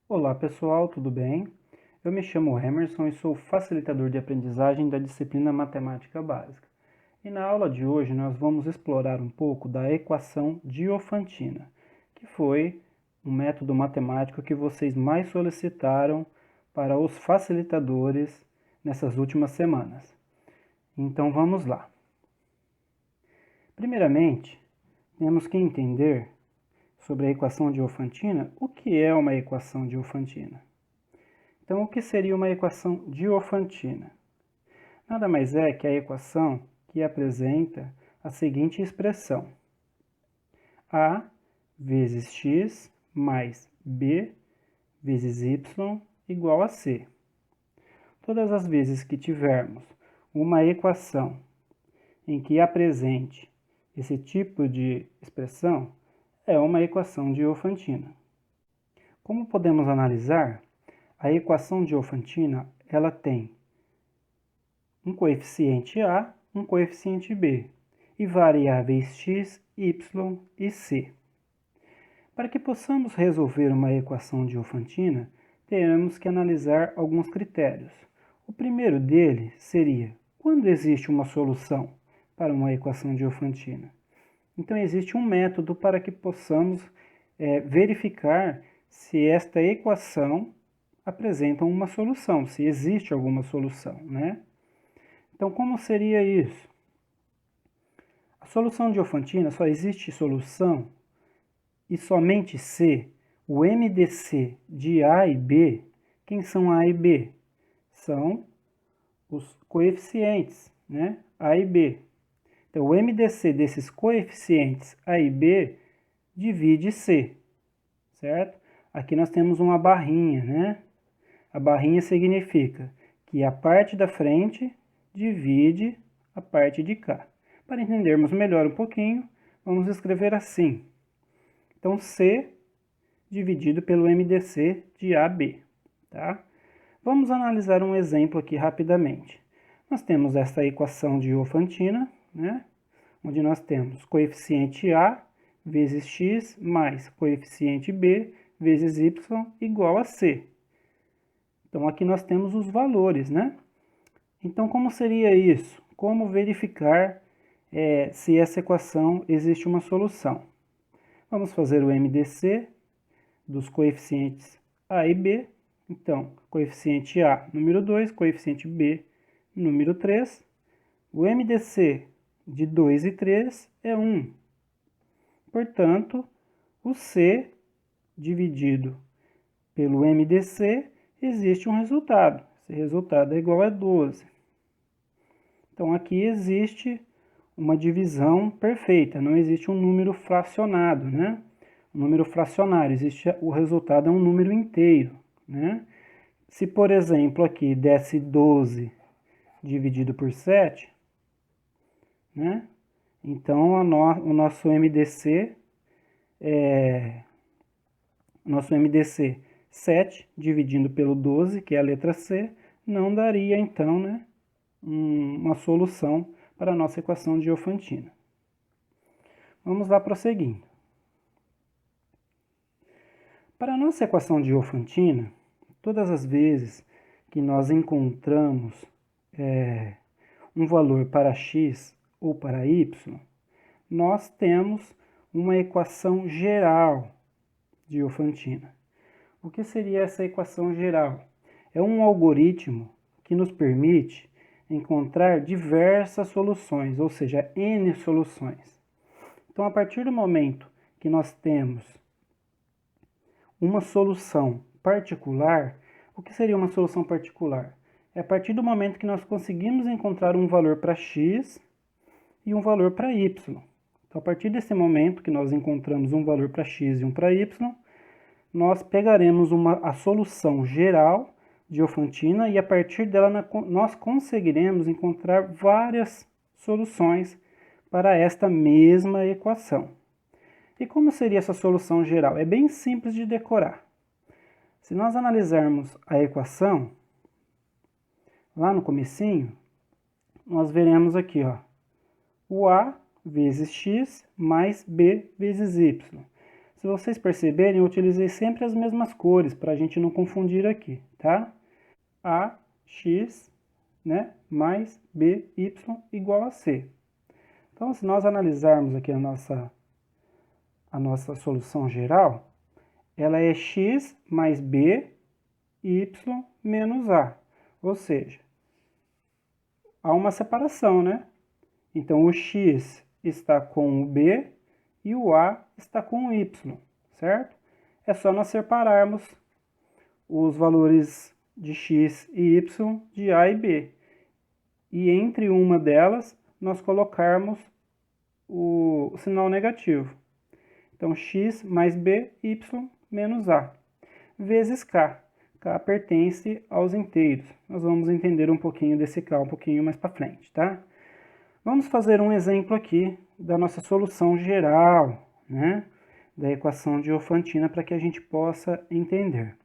Olá pessoal, tudo bem? Eu me chamo Emerson e sou facilitador de aprendizagem da disciplina Matemática Básica. E na aula de hoje nós vamos explorar um pouco da equação Diofantina, que foi um método matemático que vocês mais solicitaram para os facilitadores nessas últimas semanas. Então vamos lá. Primeiramente, temos que entender sobre a equação Diofantina o que é uma equação Diofantina. Então, o que seria uma equação Diofantina? Nada mais é que a equação que apresenta a seguinte expressão: a vezes x mais b vezes y igual a c. Todas as vezes que tivermos uma equação em que apresente esse tipo de expressão, é uma equação Diofantina. Como podemos analisar, a equação Diofantina ela tem um coeficiente a, um coeficiente b e variáveis x, y e c. Para que possamos resolver uma equação Diofantina, teremos que analisar alguns critérios. O primeiro deles seria quando existe uma solução para uma equação Diofantina. Então, existe um método para que possamos verificar se esta equação apresenta uma solução, se existe alguma solução, né? Então, como seria isso? A solução Diofantina só existe solução e somente se o MDC de A e B, quem são A e B? São os coeficientes, né? A e B. Então, o MDC desses coeficientes A e B divide C, certo? Aqui nós temos uma barrinha, né? A barrinha significa que a parte da frente divide a parte de cá. Para entendermos melhor um pouquinho, vamos escrever assim. Então, C dividido pelo MDC de AB, tá? Vamos analisar um exemplo aqui rapidamente. Nós temos essa equação Diofantina, né? Onde nós temos coeficiente A vezes x mais coeficiente B vezes y igual a C. Então, aqui nós temos os valores, né? Então, como seria isso? Como verificar se essa equação existe uma solução? Vamos fazer o MDC dos coeficientes A e B. Então, coeficiente A, número 2, coeficiente B, número 3. O MDC de 2 e 3 é 1. Portanto, o C dividido pelo MDC existe um resultado. Esse resultado é igual a 12. Então, aqui existe uma divisão perfeita, não existe um número fracionado, né? Um número fracionário, existe o resultado é um número inteiro, né? Se, por exemplo, aqui desse 12 dividido por 7, né? Então, o nosso MDC 7 dividindo pelo 12, que é a letra C, não daria, então, né, uma solução para a nossa equação Diofantina. Vamos lá prosseguindo. Para a nossa equação Diofantina, todas as vezes que nós encontramos um valor para x ou para y, nós temos uma equação geral Diofantina. O que seria essa equação geral? É um algoritmo que nos permite encontrar diversas soluções, ou seja, N soluções. Então, a partir do momento que nós temos uma solução particular, o que seria uma solução particular? É a partir do momento que nós conseguimos encontrar um valor para x e um valor para y. Então, a partir desse momento que nós encontramos um valor para x e um para y, nós pegaremos a solução geral Diofantina e a partir dela nós conseguiremos encontrar várias soluções para esta mesma equação. E como seria essa solução geral? É bem simples de decorar. Se nós analisarmos a equação, lá no comecinho, nós veremos aqui, o A vezes x mais b vezes y. Se vocês perceberem, eu utilizei sempre as mesmas cores, para a gente não confundir aqui, tá? AX, né, mais BY igual a C. Então, se nós analisarmos aqui a nossa solução geral, ela é x mais b, y menos a. Ou seja, há uma separação, né? Então, o x está com o b e o a está com o y, certo? É só nós separarmos os valores de x e y de a e b. E entre uma delas, nós colocarmos o sinal negativo. Então, x mais b, y menos a, vezes k. K pertence aos inteiros. Nós vamos entender um pouquinho desse K um pouquinho mais para frente, tá? Vamos fazer um exemplo aqui da nossa solução geral, né? Da equação de Diofantina para que a gente possa entender.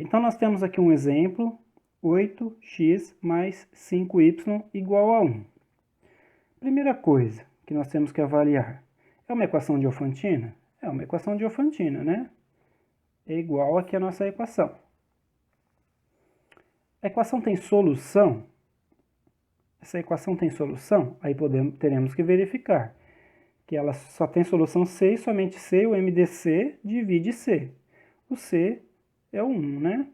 Então, nós temos aqui um exemplo, 8x mais 5y igual a 1. Primeira coisa que nós temos que avaliar, é uma equação de Diofantina? É uma equação de Diofantina, né? É igual aqui a nossa equação. A equação tem solução? Essa equação tem solução? Aí teremos que verificar que ela só tem solução C e somente C, o MDC divide C. O C é o 1, né?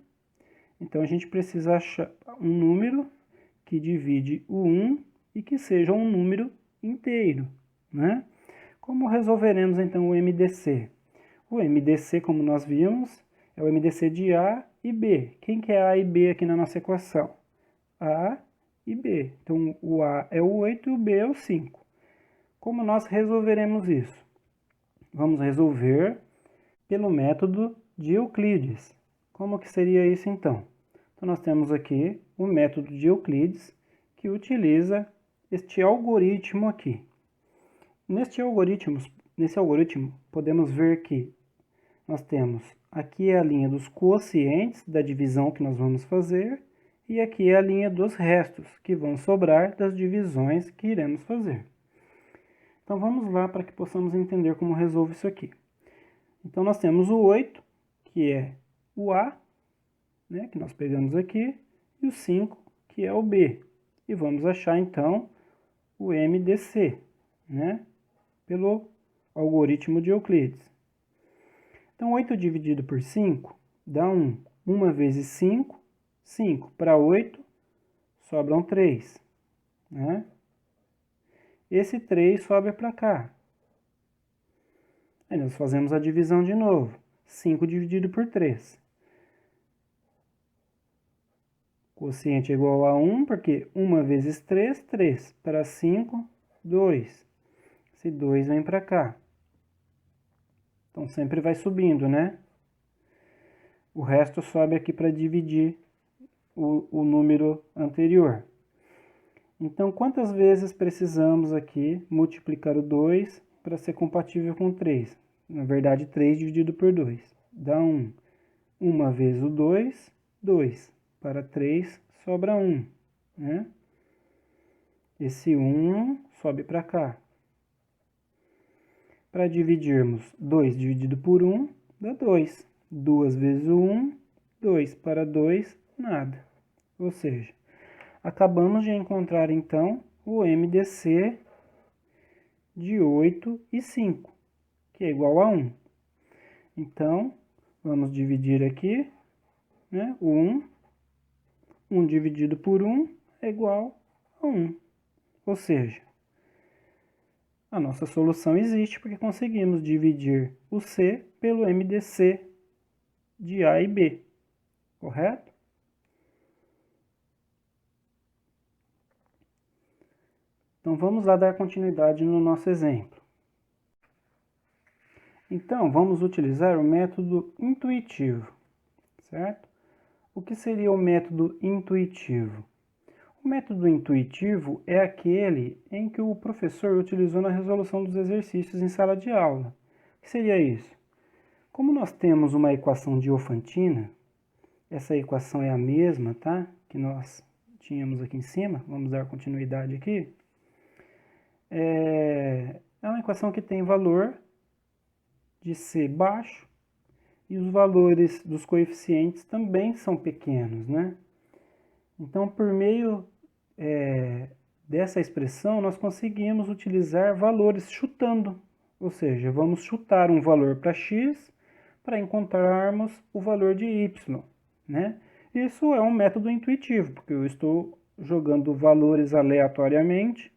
Então, a gente precisa achar um número que divide o 1 e que seja um número inteiro, né? Como resolveremos, então, o MDC? O MDC, como nós vimos, é o MDC de A e B. Quem que é A e B aqui na nossa equação? A e B. Então, o A é o 8 e o B é o 5. Como nós resolveremos isso? Vamos resolver pelo método de Euclides. Como que seria isso, então? Então, nós temos aqui o método de Euclides, que utiliza este algoritmo aqui. Nesse algoritmo, podemos ver que nós temos aqui é a linha dos quocientes da divisão que nós vamos fazer, e aqui é a linha dos restos que vão sobrar das divisões que iremos fazer. Então, vamos lá para que possamos entender como resolve isso aqui. Então, nós temos o 8, que é o A, né, que nós pegamos aqui, e o 5, que é o B. E vamos achar, então, o MDC, né, pelo algoritmo de Euclides. Então, 8 dividido por 5 dá 1. 1 vezes 5, 5. Para 8, sobram 3. Né? Esse 3 sobe para cá. Aí nós fazemos a divisão de novo. 5 dividido por 3. Quociente é igual a 1, porque 1 vezes 3, 3. Para 5, 2. Esse 2 vem para cá. Então, sempre vai subindo, né? O resto sobe aqui para dividir o número anterior. Então, quantas vezes precisamos aqui multiplicar o 2 para ser compatível com 3? Na verdade, 3 dividido por 2 dá 1. 1 vezes o 2, 2. Para 3, sobra 1. Né? Esse 1 sobe para cá. Para dividirmos 2 dividido por 1, dá 2. 2 vezes o 1, 2. Para 2, nada. Ou seja, acabamos de encontrar, então, o MDC de 8 e 5, que é igual a 1. Então, vamos dividir aqui, né? O 1. 1 dividido por 1 é igual a 1. Ou seja, a nossa solução existe porque conseguimos dividir o C pelo MDC de A e B, correto? Então, vamos lá dar continuidade no nosso exemplo. Então, vamos utilizar o método intuitivo, certo? O que seria o método intuitivo? O método intuitivo é aquele em que o professor utilizou na resolução dos exercícios em sala de aula. O que seria isso? Como nós temos uma equação Diofantina, essa equação é a mesma, tá? Que nós tínhamos aqui em cima, vamos dar continuidade aqui. É uma equação que tem valor de ser baixo e os valores dos coeficientes também são pequenos, né? Então, por meio dessa expressão, nós conseguimos utilizar valores chutando, ou seja, vamos chutar um valor para x para encontrarmos o valor de y, né? Isso é um método intuitivo, porque eu estou jogando valores aleatoriamente,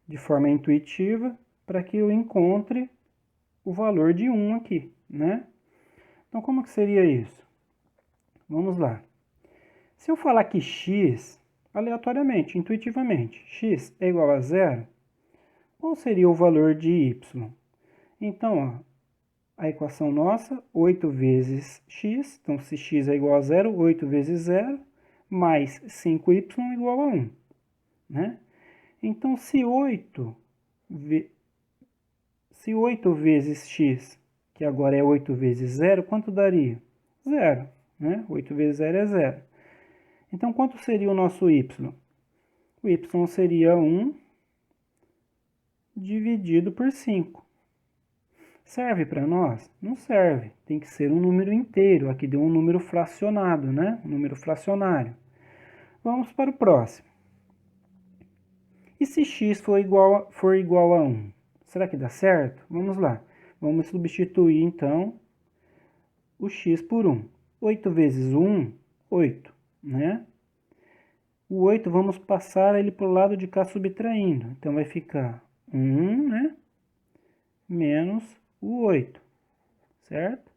de forma intuitiva, para que eu encontre o valor de 1 aqui, né? Então, como que seria isso? Vamos lá. Se eu falar que x, aleatoriamente, intuitivamente, x é igual a zero, qual seria o valor de y? Então, ó, a equação nossa, 8 vezes x, então se x é igual a zero, 8 vezes zero, mais 5y igual a 1, né? Então, se 8 vezes x, que agora é 8 vezes zero, quanto daria? Zero, né? 8 vezes zero é zero. Então, quanto seria o nosso y? O y seria 1 dividido por 5. Serve para nós? Não serve. Tem que ser um número inteiro. Aqui deu um número fracionado, né? Um número fracionário. Vamos para o próximo. E se x for igual a 1? Será que dá certo? Vamos lá. Vamos substituir, então, o x por 1. 8 vezes 1, 8, né? O 8, vamos passar ele para o lado de cá subtraindo. Então, vai ficar 1, né? Menos o 8, certo?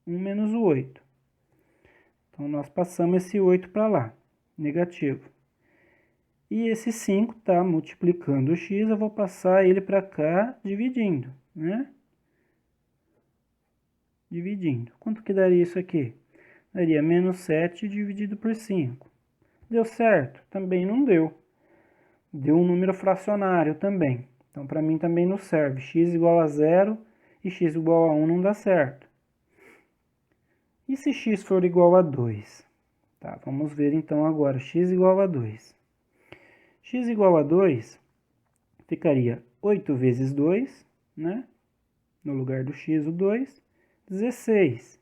1 menos o 8. Então, nós passamos esse 8 para lá, negativo. E esse 5 está multiplicando o x, eu vou passar ele para cá dividindo, né? Dividindo. Quanto que daria isso aqui? Daria menos 7 dividido por 5. Deu certo? Também não deu. Deu um número fracionário também. Então, para mim também não serve. X igual a 0 e x igual a 1 não dá certo. E se x for igual a 2? Tá, vamos ver então agora. X igual a 2. X igual a 2 ficaria 8 vezes 2, né? No lugar do x, o 2, 16.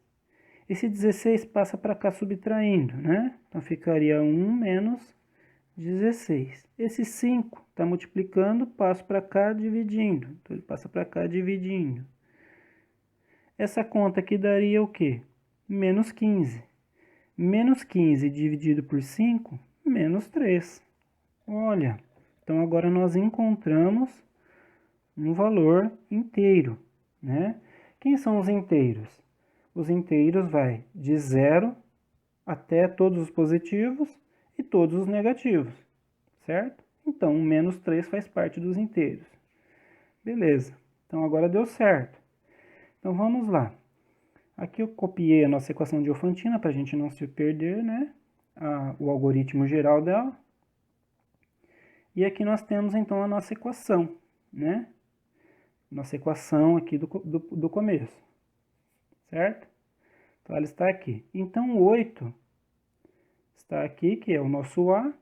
Esse 16 passa para cá subtraindo, né? Então, ficaria 1 menos 16. Esse 5 está multiplicando, passa para cá dividindo. Então, ele passa para cá dividindo. Essa conta aqui daria o quê? Menos 15. Menos 15 dividido por 5, menos 3. Olha, então agora nós encontramos um valor inteiro, né? Quem são os inteiros? Os inteiros vai de 0 até todos os positivos e todos os negativos, certo? Então, menos 3 faz parte dos inteiros. Beleza, então agora deu certo. Então, vamos lá. Aqui eu copiei a nossa equação de Diofantina para a gente não se perder, né? O algoritmo geral dela. E aqui nós temos, então, a nossa equação, né? Nossa equação aqui do começo, certo? Então, ela está aqui. Então, o 8 está aqui, que é o nosso A.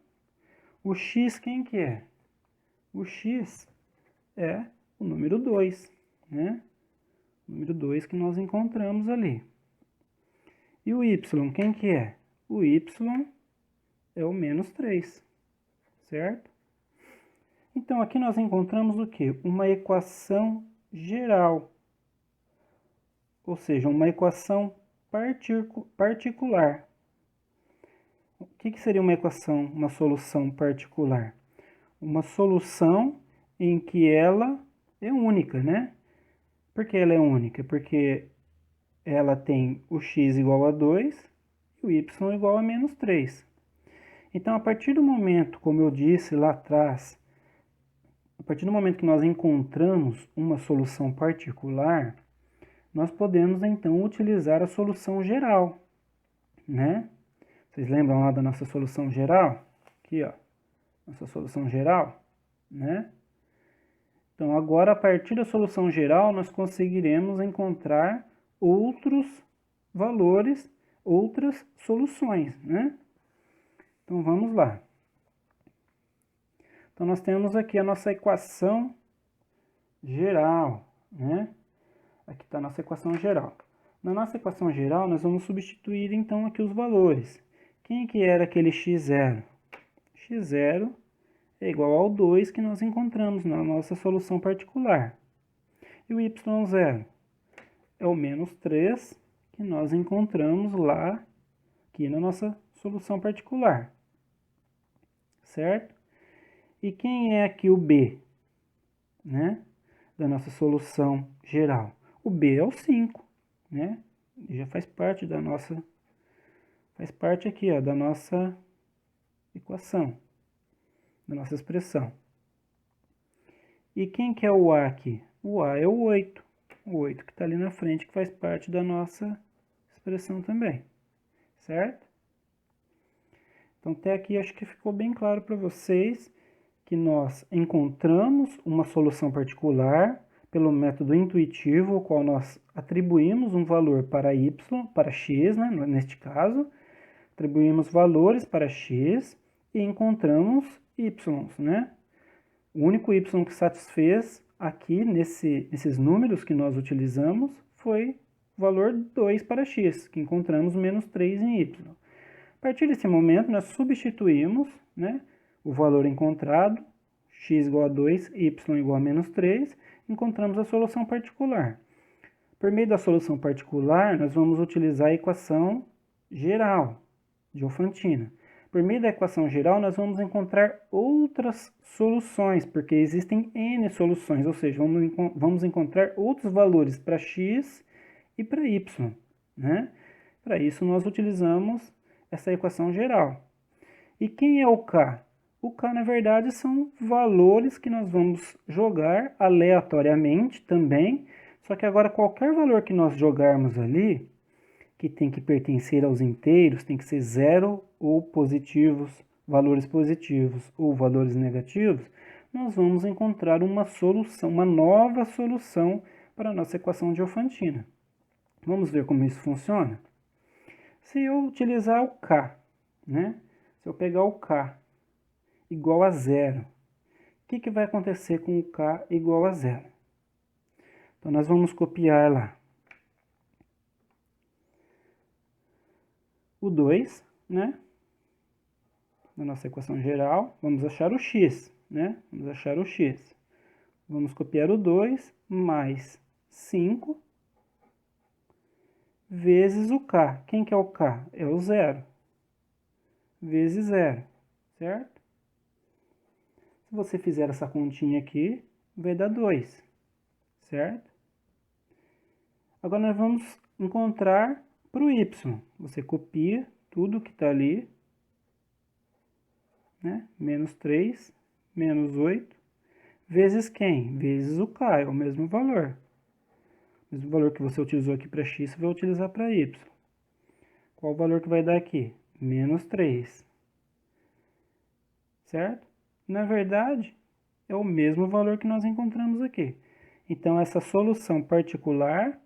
O x, quem que é? O x é o número 2, né? O número 2 que nós encontramos ali. E o y, quem que é? O y é o menos 3, certo? Então, aqui nós encontramos o quê? Uma equação geral, ou seja, uma equação particular. O que seria uma equação, uma solução particular? Uma solução em que ela é única, né? Por que ela é única? Porque ela tem o x igual a 2 e o y igual a menos 3. Então, a partir do momento, como eu disse lá atrás, a partir do momento que nós encontramos uma solução particular, nós podemos então utilizar a solução geral, né? Vocês lembram lá da nossa solução geral? Aqui, ó, nossa solução geral, né? Então, agora, a partir da solução geral, nós conseguiremos encontrar outros valores, outras soluções, né? Então, vamos lá. Então, nós temos aqui a nossa equação geral, né? Aqui está a nossa equação geral. Na nossa equação geral, nós vamos substituir então aqui os valores. Quem que era aquele x0? x0 é igual ao 2 que nós encontramos na nossa solução particular. E o y0 é o menos 3 que nós encontramos lá aqui na nossa solução particular. Certo? E quem é aqui o b, né, da nossa solução geral? O b é o 5, né? Já faz parte da nossa, faz parte aqui, ó, da nossa equação, da nossa expressão. E quem que é o a aqui? O a é o 8. O 8 que está ali na frente, que faz parte da nossa expressão também. Certo? Então, até aqui acho que ficou bem claro para vocês que nós encontramos uma solução particular pelo método intuitivo, o qual nós atribuímos um valor para y, para x, né, neste caso, atribuímos valores para x e encontramos y, né? O único y que satisfez aqui nesses números que nós utilizamos foi o valor 2 para x, que encontramos menos 3 em y. A partir desse momento, nós substituímos, né, o valor encontrado, x igual a 2, y igual a menos 3, encontramos a solução particular. Por meio da solução particular, nós vamos utilizar a equação geral de Diofantina. Por meio da equação geral, nós vamos encontrar outras soluções, porque existem N soluções, ou seja, vamos encontrar outros valores para x e para y, né? Para isso, nós utilizamos essa equação geral. E quem é o k? O k, na verdade, são valores que nós vamos jogar aleatoriamente também, só que agora qualquer valor que nós jogarmos ali, que tem que pertencer aos inteiros, tem que ser zero ou positivos, valores positivos ou valores negativos, nós vamos encontrar uma solução, uma nova solução para a nossa equação de Diofantina. Vamos ver como isso funciona? Se eu utilizar o k, né? Se eu pegar o k igual a zero, o que vai acontecer com o k igual a zero? Então, nós vamos copiar lá o 2, né? Na nossa equação geral, vamos achar o x, né? Vamos achar o x. Vamos copiar o 2 mais 5 vezes o k. Quem que é o k? É o zero. Vezes zero, certo? Se você fizer essa continha aqui, vai dar 2, certo? Agora nós vamos encontrar para o y. Você copia tudo que está ali, né? Menos 3, menos 8, vezes quem? Vezes o k, é o mesmo valor. O mesmo valor que você utilizou aqui para x, você vai utilizar para y. Qual o valor que vai dar aqui? Menos 3. Certo? Na verdade, é o mesmo valor que nós encontramos aqui. Então, essa solução particular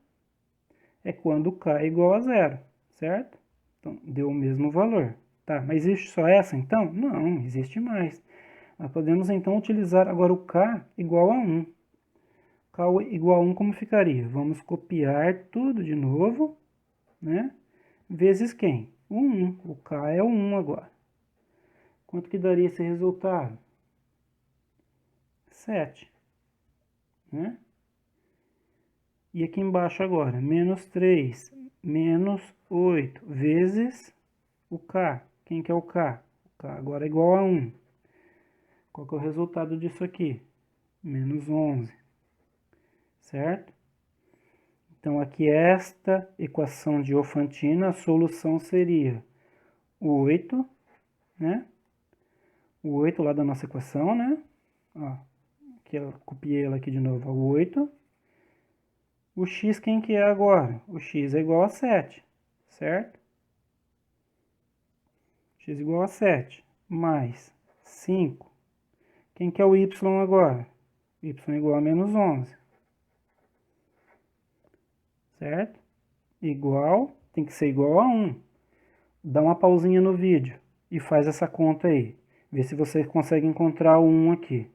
é quando k é igual a zero, certo? Então, deu o mesmo valor. Tá, mas existe só essa, então? Não, existe mais. Nós podemos, então, utilizar agora o k igual a 1. K igual a 1 como ficaria? Vamos copiar tudo de novo, né? Vezes quem? O 1. O k é o 1 agora. Quanto que daria esse resultado? 7, né? E aqui embaixo agora, menos 3, menos 8, vezes o k. Quem que é o k? O k agora é igual a 1. Qual que é o resultado disso aqui? Menos 11, certo? Então, aqui esta equação de Diofantina, a solução seria o 8, né? O 8 lá da nossa equação, né? Ó, aqui eu copiei ela aqui de novo, o 8. O x quem que é agora? O x é igual a 7, certo? X igual a 7, mais 5. Quem que é o y agora? Y é igual a menos 11. Certo? Igual, tem que ser igual a 1. Dá uma pausinha no vídeo e faz essa conta aí. Vê se você consegue encontrar o 1 aqui.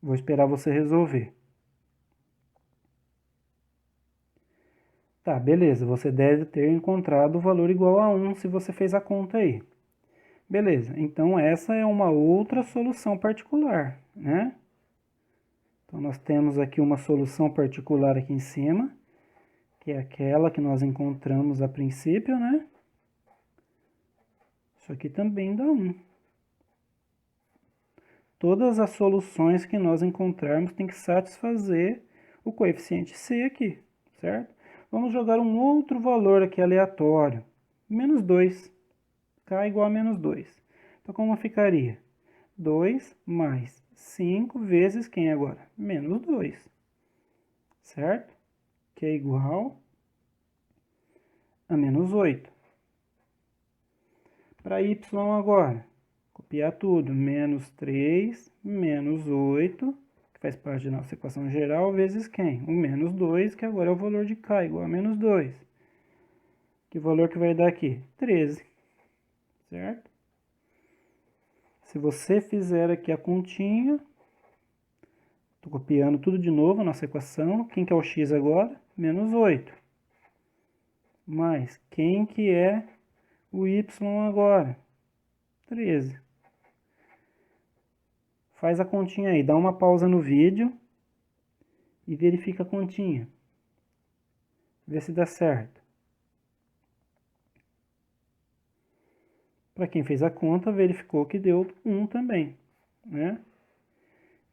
Vou esperar você resolver. Tá, beleza, você deve ter encontrado o valor igual a 1 se você fez a conta aí. Beleza, então essa é uma outra solução particular, né? Então nós temos aqui uma solução particular aqui em cima, que é aquela que nós encontramos a princípio, né? Isso aqui também dá 1. Todas as soluções que nós encontrarmos têm que satisfazer o coeficiente C aqui, certo? Vamos jogar um outro valor aqui aleatório, menos 2. K igual a menos 2. Então, como ficaria? 2 mais 5 vezes quem agora? Menos 2, certo? Que é igual a menos 8. Para y agora, copiar tudo, menos 3, menos 8, que faz parte da nossa equação geral, vezes quem? O menos 2, que agora é o valor de k, igual a menos 2. Que valor que vai dar aqui? 13, certo? Se você fizer aqui a continha, estou copiando tudo de novo a nossa equação, quem que é o x agora? Menos 8. Mas quem que é o y agora? 13. Faz a continha aí, dá uma pausa no vídeo e verifica a continha. Vê se dá certo. Para quem fez a conta, verificou que deu 1 também, né?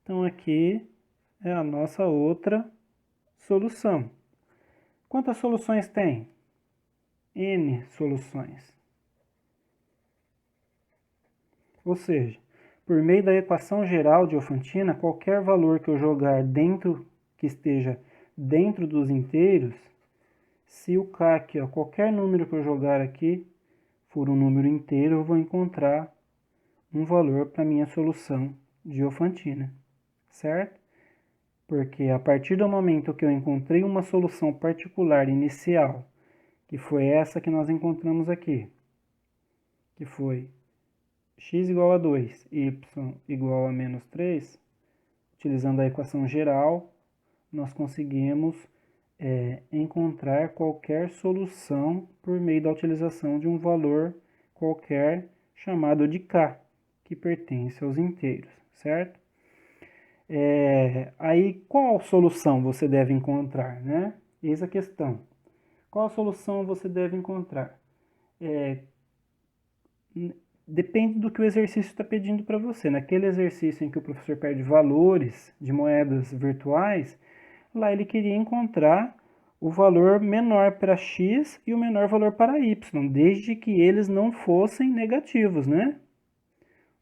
Então aqui é a nossa outra solução. Quantas soluções tem? N soluções. Ou seja, por meio da equação geral de Diofantina, qualquer valor que eu jogar dentro, que esteja dentro dos inteiros, se o k aqui, ó, qualquer número que eu jogar aqui for um número inteiro, eu vou encontrar um valor para minha solução de Diofantina, certo? Porque a partir do momento que eu encontrei uma solução particular inicial, que foi essa que nós encontramos aqui, que foi x igual a 2, y igual a menos 3, utilizando a equação geral, nós conseguimos encontrar qualquer solução por meio da utilização de um valor qualquer chamado de k, que pertence aos inteiros, certo? Aí, qual solução você deve encontrar, né? Eis a questão. Qual solução você deve encontrar? Depende do que o exercício está pedindo para você. Naquele exercício em que o professor pede valores de moedas virtuais, lá ele queria encontrar o valor menor para x e o menor valor para y, desde que eles não fossem negativos, né?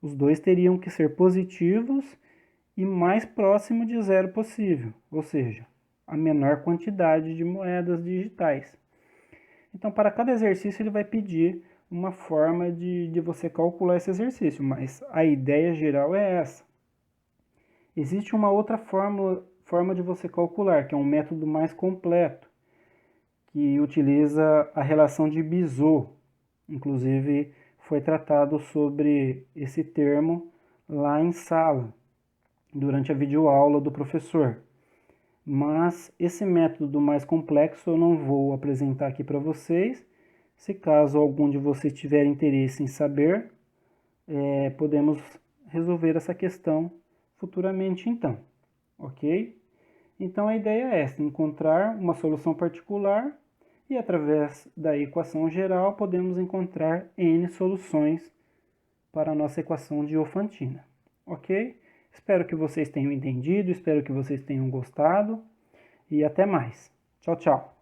Os dois teriam que ser positivos e mais próximo de zero possível, ou seja, a menor quantidade de moedas digitais. Então, para cada exercício, ele vai pedir uma forma de você calcular esse exercício, mas a ideia geral é essa. Existe uma outra forma de você calcular, que é um método mais completo, que utiliza a relação de Bezout. Inclusive, foi tratado sobre esse termo lá em sala, durante a videoaula do professor. Mas esse método mais complexo eu não vou apresentar aqui para vocês. Se caso algum de vocês tiver interesse em saber, podemos resolver essa questão futuramente então, ok? Então a ideia é essa, encontrar uma solução particular e através da equação geral podemos encontrar N soluções para a nossa equação de Diofantina, ok? Espero que vocês tenham entendido, espero que vocês tenham gostado e até mais. Tchau, tchau!